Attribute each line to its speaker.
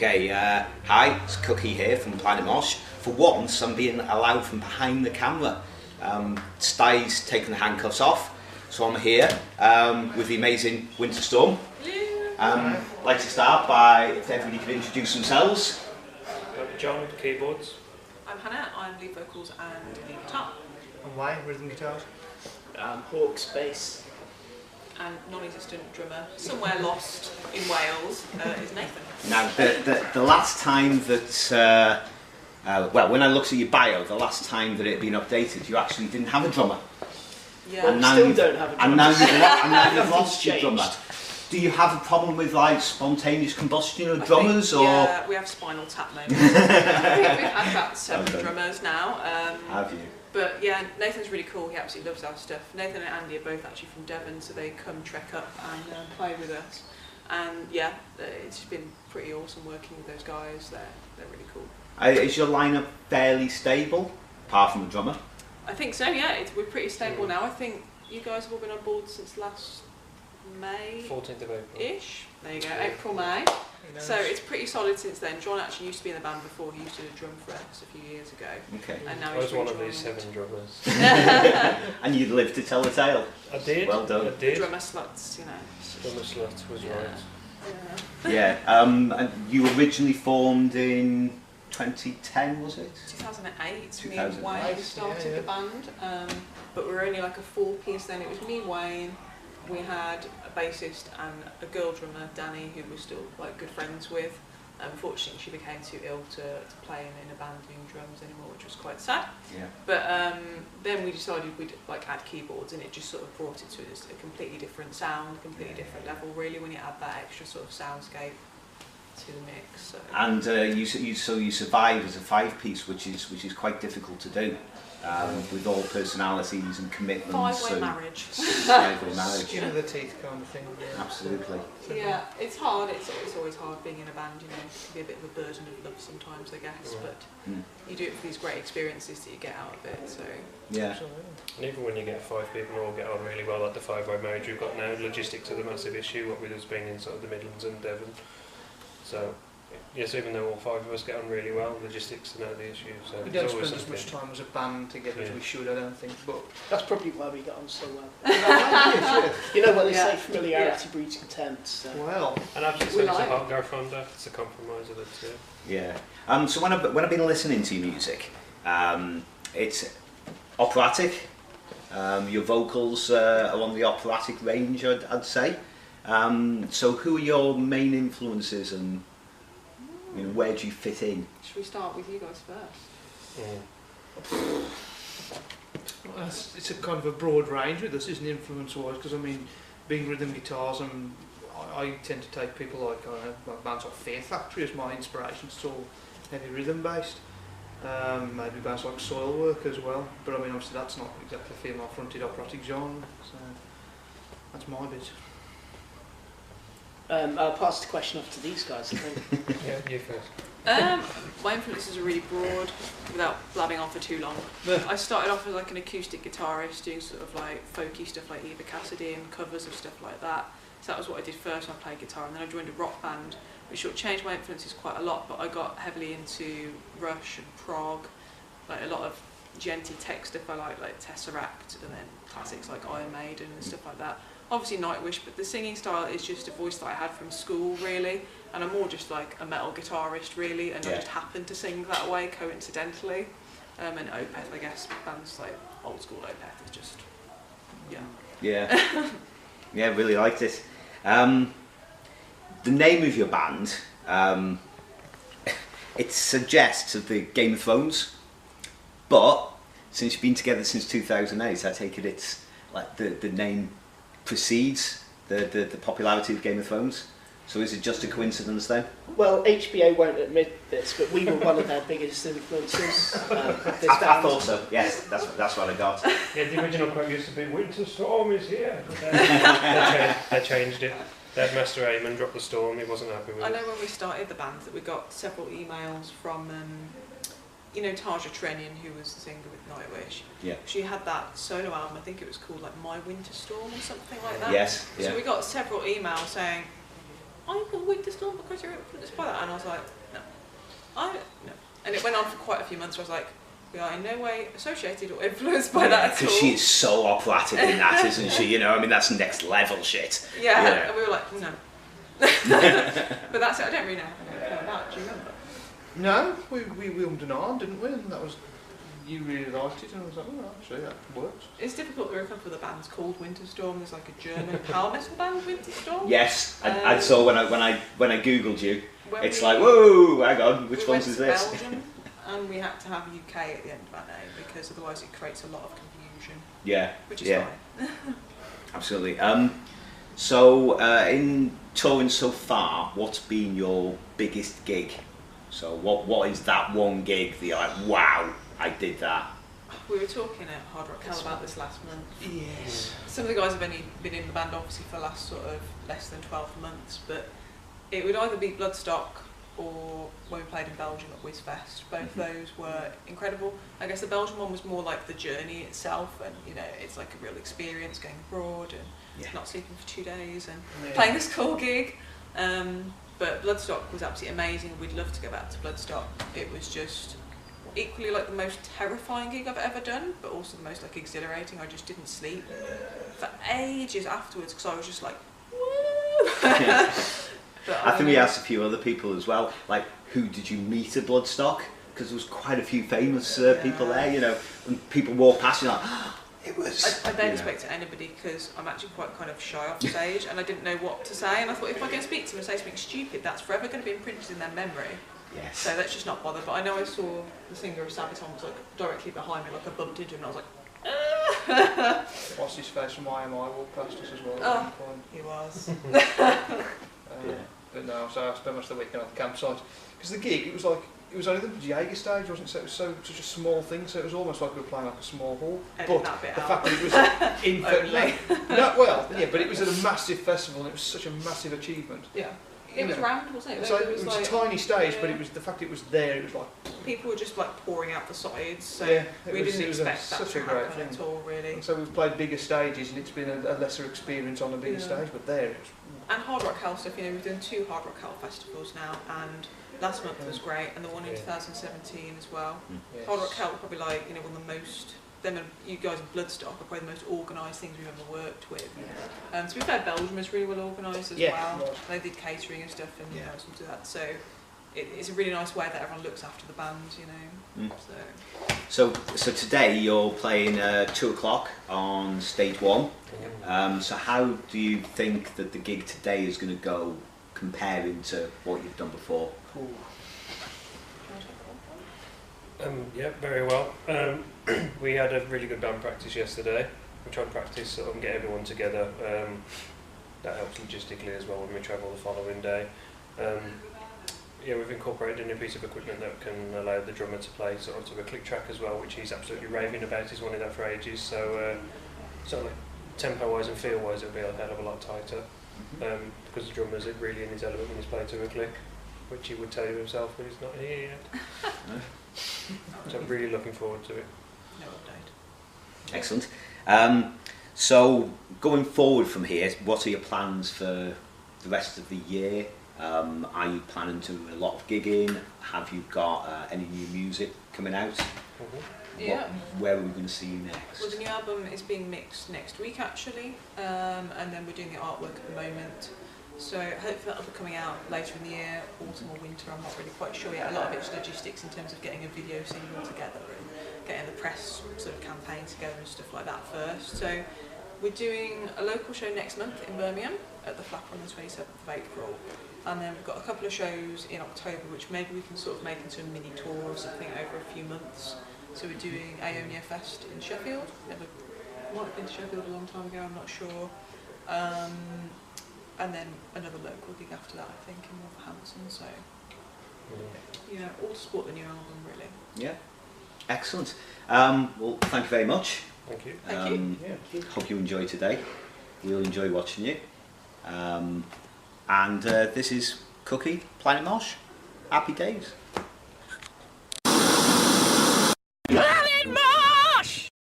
Speaker 1: Okay, hi, it's Cookie here from Planet Mosh. For once, I'm being allowed from behind the camera. Stai's taken the handcuffs off, so I'm here with the amazing Winter Storm. I'd like to start by, if everybody could introduce themselves.
Speaker 2: John, keyboards.
Speaker 3: I'm Hannah, I'm lead vocals and lead guitar.
Speaker 4: I'm Wayne, rhythm guitars.
Speaker 5: Hawk's bass.
Speaker 3: And non-existent drummer, somewhere lost in Wales, is Nathan.
Speaker 1: Now, the last time that, well, when I looked at your bio, the last time that it had been updated, you actually didn't have a drummer.
Speaker 3: Yeah.
Speaker 1: And now
Speaker 5: Still don't have a drummer.
Speaker 1: And now you've
Speaker 5: Nothing's
Speaker 1: lost your drummer.
Speaker 5: changed.
Speaker 1: Do you have a problem with like spontaneous combustion of drummers, or?
Speaker 3: Yeah, we have spinal tap moments. I think we've had about 7 drummers now.
Speaker 1: Have you?
Speaker 3: But yeah, Nathan's really cool, he absolutely loves our stuff. Nathan and Andy are both actually from Devon, so they come trek up and play with us. And yeah, it's been pretty awesome working with those guys, they're really cool.
Speaker 1: Is your lineup fairly stable, apart from the drummer?
Speaker 3: I think so, yeah, we're pretty stable now. I think you guys have all been on board since last May?
Speaker 2: 14th of April.
Speaker 3: Ish. There you go, April, May. So it's pretty solid since then. John actually used to be in the band before, he used to drum for us a few years ago.
Speaker 1: Okay.
Speaker 3: And now
Speaker 2: I
Speaker 3: he's
Speaker 2: was one of
Speaker 3: rejoined.
Speaker 2: these 7 drummers.
Speaker 1: And you'd live to tell the tale.
Speaker 2: I did.
Speaker 1: Well done.
Speaker 2: I did.
Speaker 3: Drummer sluts, you know.
Speaker 2: Drummer slut was
Speaker 3: Yeah.
Speaker 2: right.
Speaker 1: Yeah. And you originally formed in 2010, was it?
Speaker 3: 2008, me and
Speaker 1: 2008,
Speaker 3: Wayne started
Speaker 4: yeah.
Speaker 3: the band, but we were only like a 4-piece then. It was me, Wayne, we had a bassist and a girl drummer, Danny, who we're still like good friends with. Unfortunately, she became too ill to play in a band doing drums anymore, which was quite sad.
Speaker 1: Yeah.
Speaker 3: But then we decided we'd like add keyboards, and it just sort of brought it to a completely different sound, completely different level. Really, when you add that extra sort of soundscape to the mix. So.
Speaker 1: And you survived as a 5-piece, which is quite difficult to do, with all personalities and commitments.
Speaker 3: 5-way marriage.
Speaker 1: 5-way marriage.
Speaker 4: Skin of the teeth kind of thing. Yeah.
Speaker 1: Absolutely.
Speaker 3: Yeah, it's hard. It's always hard being in a band. You know, it can be a bit of a burden of love sometimes, I guess. But you do it for these great experiences that you get out of it. So
Speaker 1: Yeah.
Speaker 2: And even when you get 5 people and all get on really well, like the 5-way marriage we've got now, logistics are the massive issue, what with us being in sort of the Midlands and Devon. So, yes, even though all 5 of us get on really well, logistics are now the issue. So
Speaker 4: We
Speaker 2: there's
Speaker 4: don't
Speaker 2: always
Speaker 4: spend as much
Speaker 2: something.
Speaker 4: time as a band together as we should, I don't think. But
Speaker 5: That's probably why we get on so well.
Speaker 4: yeah.
Speaker 5: You know what they
Speaker 3: Yeah.
Speaker 5: say, familiarity breeds contempt. So.
Speaker 4: Well,
Speaker 2: And I've just
Speaker 3: We
Speaker 2: said it's a
Speaker 3: like
Speaker 2: hot go from that, it's a compromise of it too.
Speaker 1: Yeah. So when I've been listening to your music, it's operatic. Your vocals are on the operatic range, I'd say. So who are your main influences, and where do you fit in?
Speaker 3: should we start with you guys first?
Speaker 4: it's a kind of a broad range with us, isn't it, influence-wise? Because I mean, being rhythm guitars, I tend to take people like bands like Fear Factory as my inspiration. It's all heavy rhythm-based. Maybe bands like Soilwork as well. But I mean, obviously that's not exactly female-fronted operatic genre. So that's my bit.
Speaker 5: I'll pass the question off to these guys, I think.
Speaker 2: Yeah, you first.
Speaker 3: My influences are really broad, without blabbing on for too long. I started off as like an acoustic guitarist, doing sort of like folky stuff like Eva Cassidy and covers of stuff like that. So that was what I did first when I played guitar, and then I joined a rock band, which sort of changed my influences quite a lot, but I got heavily into Rush and prog, like a lot of genty tech stuff I like Tesseract, and then classics like Iron Maiden and stuff like that. Obviously Nightwish, but the singing style is just a voice that I had from school, really, and I'm more just like a metal guitarist, really, and I just happened to sing that way coincidentally. And Opeth, I guess, bands like old school Opeth is just,
Speaker 1: Yeah. Yeah, really liked it. The name of your band, it suggests of the Game of Thrones, but since you've been together since 2008, I take it it's like the name precedes the popularity of Game of Thrones. So is it just a coincidence then?
Speaker 5: Well, HBO won't admit this, but we were one of their biggest influences.
Speaker 1: I thought so. Yes, that's what I got.
Speaker 2: Yeah, the original quote used to be "Winter storm is here." But they changed it. They had Master Aemon drop the storm. He wasn't happy with it.
Speaker 3: I know when we started the band that we got several emails from, Tarja Trenian, who was the singer with Nightwish.
Speaker 1: Yeah.
Speaker 3: She had that solo album, I think it was called like My Winter Storm or something like that.
Speaker 1: Yes.
Speaker 3: So we got several emails saying, I got Winter Storm because you're influenced by that, and I was like, no, no. And it went on for quite a few months. Where I was like, we are in no way associated or influenced by that at all.
Speaker 1: Because she is so operatic in that, isn't she? You know, I mean, that's next level shit.
Speaker 3: Yeah,
Speaker 1: you know.
Speaker 3: and we were like, no. But that's it. I don't really know how it came about. Do you remember?
Speaker 4: No, we ummed and ahed, didn't we? And that was, you really liked it, and I was like, oh, actually, that works.
Speaker 3: It's difficult to recover the band's called Winter Storm. There's like a German power metal band, Winter Storm.
Speaker 1: Yes, I saw when I googled you.
Speaker 3: When
Speaker 1: It's like, whoa, hang on, which
Speaker 3: we
Speaker 1: ones
Speaker 3: went
Speaker 1: is
Speaker 3: to
Speaker 1: this?
Speaker 3: Belgium, and we had to have UK at the end of our name because otherwise it creates a lot of confusion.
Speaker 1: Yeah,
Speaker 3: Which is
Speaker 1: yeah,
Speaker 3: fine.
Speaker 1: absolutely. So in touring so far, what's been your biggest gig? So what is that one gig that you're like, wow, I did that?
Speaker 3: We were talking at Hard Rock Hell about this last month.
Speaker 4: Yes.
Speaker 3: Some of the guys have only been in the band obviously for the last sort of less than 12 months, but it would either be Bloodstock or when we played in Belgium at Whizfest. Both those were incredible. I guess the Belgian one was more like the journey itself, and you know, it's like a real experience going abroad and not sleeping for 2 days and playing this cool gig. But Bloodstock was absolutely amazing. We'd love to go back to Bloodstock. It was just equally like the most terrifying gig I've ever done, but also the most like exhilarating. I just didn't sleep for ages afterwards because I was just like, woo! But
Speaker 1: I think we asked a few other people as well, like, who did you meet at Bloodstock? Because there was quite a few famous people there, you know, and people walk past you like, oh, it was...
Speaker 3: I don't speak to anybody because I'm actually quite kind of shy off stage and I didn't know what to say, and I thought if I go speak to them and say something stupid, that's forever going to be imprinted in their memory.
Speaker 1: Yes.
Speaker 3: So let's just not bother. But I know I saw the singer of Sabaton was like directly behind me, like I bumped into him and I was like,
Speaker 4: What's his face from IMI walked past us as well at
Speaker 3: Oh.
Speaker 4: one point.
Speaker 3: he was.
Speaker 4: But no, so I spent most of the weekend at the campsite. Because the gig, it was only the Jaeger stage, wasn't it? So it was such a small thing, so it was almost like we were playing like a small hall.
Speaker 3: Edit
Speaker 4: But
Speaker 3: that bit
Speaker 4: the
Speaker 3: out.
Speaker 4: fact that it was infinitely... but it was at a massive festival and it was such a massive achievement.
Speaker 3: Yeah. It was round, wasn't it?
Speaker 4: So
Speaker 3: There
Speaker 4: it was
Speaker 3: like,
Speaker 4: a tiny stage, but it was the fact it was there, it was like...
Speaker 3: people were just like pouring out the sides, so
Speaker 4: Yeah,
Speaker 3: we didn't expect that
Speaker 4: such
Speaker 3: to
Speaker 4: a great
Speaker 3: happen
Speaker 4: thing.
Speaker 3: at all, really.
Speaker 4: And so we've played bigger stages and it's been a lesser experience on a bigger
Speaker 3: Yeah.
Speaker 4: stage, but there it was...
Speaker 3: And Hard Rock Hell stuff, you know, we've done 2 Hard Rock Hell festivals now, and last month was great, and the one in 2017 as well.
Speaker 4: Yes.
Speaker 3: Hard Rock Hell were probably like, you know, one of the most, them and you guys in Bloodstock are probably the most organised things we've ever worked with. To be fair, Belgium was really well organised as well.
Speaker 4: Right.
Speaker 3: They did catering and stuff and some to that. So it's a really nice way that everyone looks after the band, you know.
Speaker 1: So today you're playing 2 o'clock on stage 1. So how do you think that the gig today is going to go comparing to what you've done before?
Speaker 2: Yeah, very well. We had a really good band practice yesterday. We tried to practice sort of and get everyone together. That helps logistically as well when we travel the following day. Yeah, we've incorporated a new piece of equipment that can allow the drummer to play sort of to a click track as well, which he's absolutely raving about. He's wanted that for ages. So, sort of like tempo-wise and feel-wise, it'll be a hell of a lot tighter. Because the drummer's really in his element when he's playing to a click, which he would tell you himself, but he's not here yet. So I'm really looking forward to it.
Speaker 3: No update.
Speaker 1: Excellent. So going forward from here, what are your plans for the rest of the year? Are you planning to do a lot of gigging? Have you got any new music coming out?
Speaker 3: Yeah.
Speaker 1: Where are we going to see you next?
Speaker 3: Well, the new album is being mixed next week actually, and then we're doing the artwork at the moment. So hopefully that'll be coming out later in the year, autumn or winter, I'm not really quite sure yet. A lot of it's logistics in terms of getting a video single together and getting the press sort of campaign together and stuff like that first. So we're doing a local show next month in Birmingham at the Flapper on the 27th of April. And then we've got a couple of shows in October which maybe we can sort of make into a mini tour or something over a few months. So we're doing Aonia Fest in Sheffield. Might have been to Sheffield a long time ago, I'm not sure. And then another local gig after that, I think, in Wolverhampton. So, yeah, all to support the new album, really.
Speaker 1: Yeah, excellent. Well, thank you very much.
Speaker 2: Thank you.
Speaker 3: Thank you.
Speaker 4: Yeah.
Speaker 1: Hope you enjoyed today. We'll enjoy watching you. And this is Cookie, Planet Mosh. Happy days.